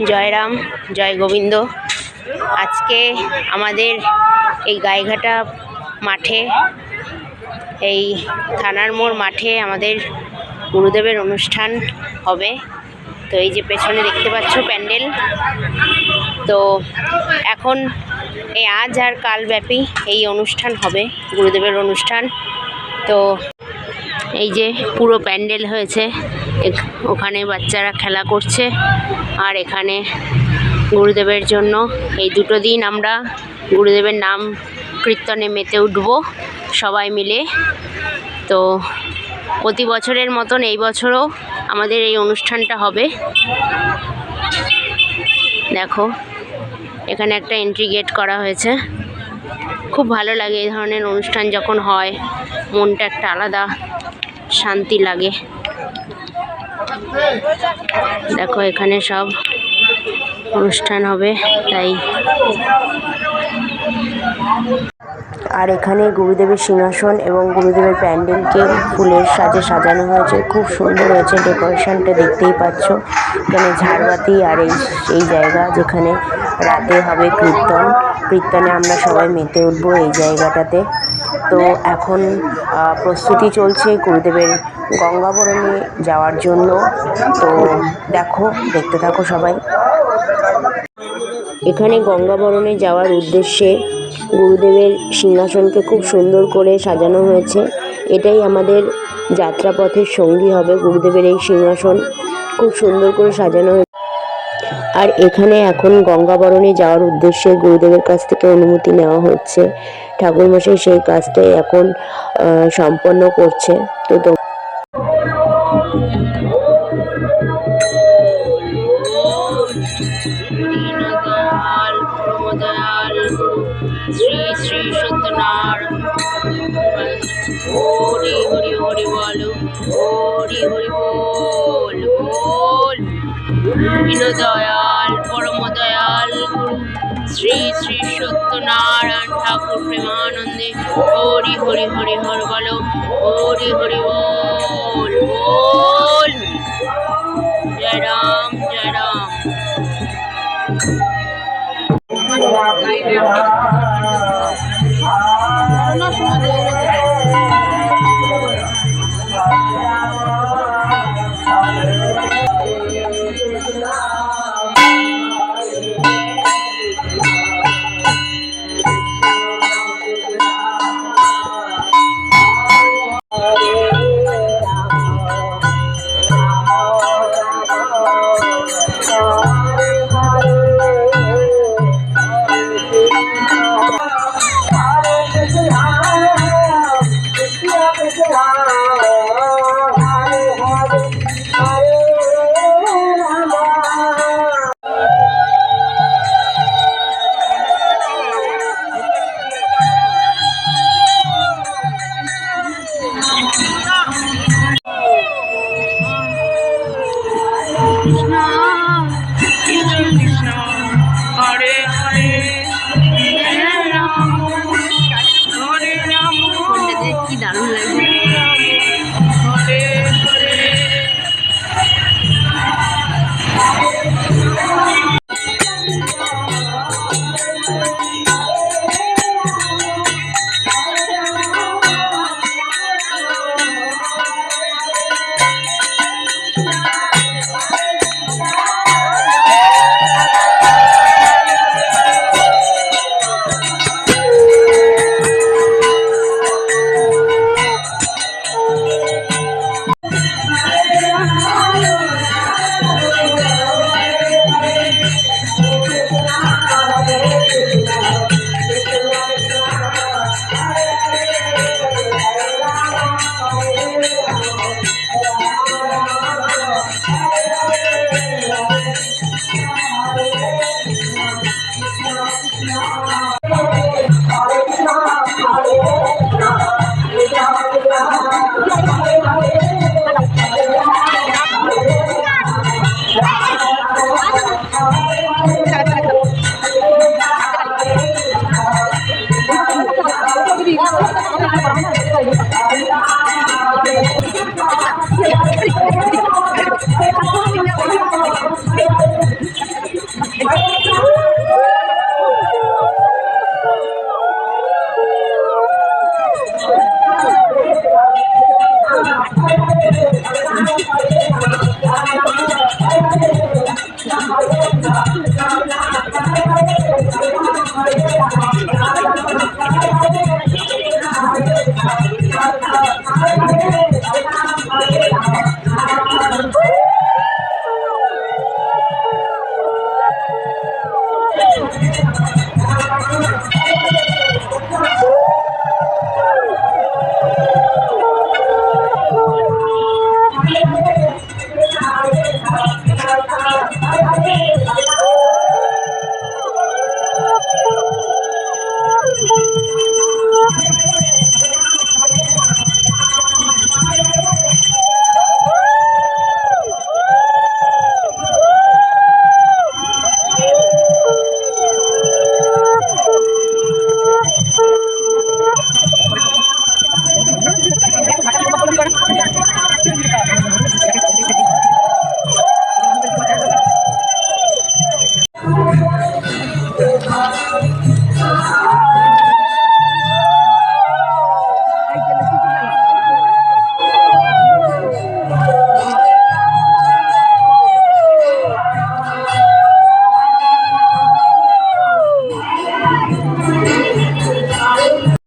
জয় রাম, জয় গোবিন্দ। আজকে আমাদের এই গাইঘাটা মাঠে, এই থানার মোড় মাঠে আমাদের গুরুদেবের অনুষ্ঠান হবে। তো এই যে পেছনে দেখতে পাচ্ছ প্যান্ডেল। তো এখন এই আজ আর কাল ব্যাপী এই অনুষ্ঠান হবে, গুরুদেবের অনুষ্ঠান। তো এই যে পুরো প্যান্ডেল হয়েছে, ওখানে বাচ্চারা খেলা করছে, আর এখানে গুরুদেবের জন্য এই দুটো দিন আমরা গুরুদেবের নাম কীর্তনে মেতে উঠব সবাই মিলে। তো প্রতি বছরের মতন এই বছরও আমাদের এই অনুষ্ঠানটা হবে। দেখো এখানে একটা এন্ট্রি গেট করা হয়েছে। খুব ভালো লাগে এই ধরনের অনুষ্ঠান যখন হয়, মনটা একটা আলাদা শান্তি লাগে। দেখো এখানে সব অনুষ্ঠান হবে তাই। আর এখানে গুরুদেবের সিংহাসন এবং গুরুদেবের প্যান্ডেলকে ফুলের সাজে সাজানো হয়েছে, খুব সুন্দর হয়েছে ডেকোরেশনটা, দেখতেই পাচ্ছ। এখানে ঝাড়বাতি আর এই জায়গা যেখানে রাতে হবে কীর্তনে আমরা সবাই মেতে উঠবো এই জায়গাটাতে। তো এখন প্রস্তুতি চলছে গুরুদেবের গঙ্গাবরণে যাওয়ার জন্য। তো দেখতে থাকো সবাই। এখানে গঙ্গাবরণে যাওয়ার উদ্দেশ্যে গুরুদেবের সিংহাসনকে খুব সুন্দর করে সাজানো হয়েছে। এটাই আমাদের যাত্রাপথের সঙ্গী হবে, গুরুদেবের এই সিংহাসন খুব সুন্দর করে সাজানো হয়েছে। আর এখানে এখন গঙ্গাবরণে যাওয়ার উদ্দেশ্যে গুরুদেবের কাছ থেকে অনুমতি নেওয়া হচ্ছে। ঠাকুরমশাই সেই কাজটাই এখন সম্পন্ন করছে। তো শ্রী শ্রী সত্যনারায়ণ হরি হরি হরি বল, হরি হরি বল বল। দীনদয়াল পরম দয়াল গুরু শ্রী শ্রী সত্যনারায়ণ ঠাকুর প্রেমানন্দে হরি হরি হরি হর বলো, হরি হরি বল বল। জয় রাম, জয় রাম।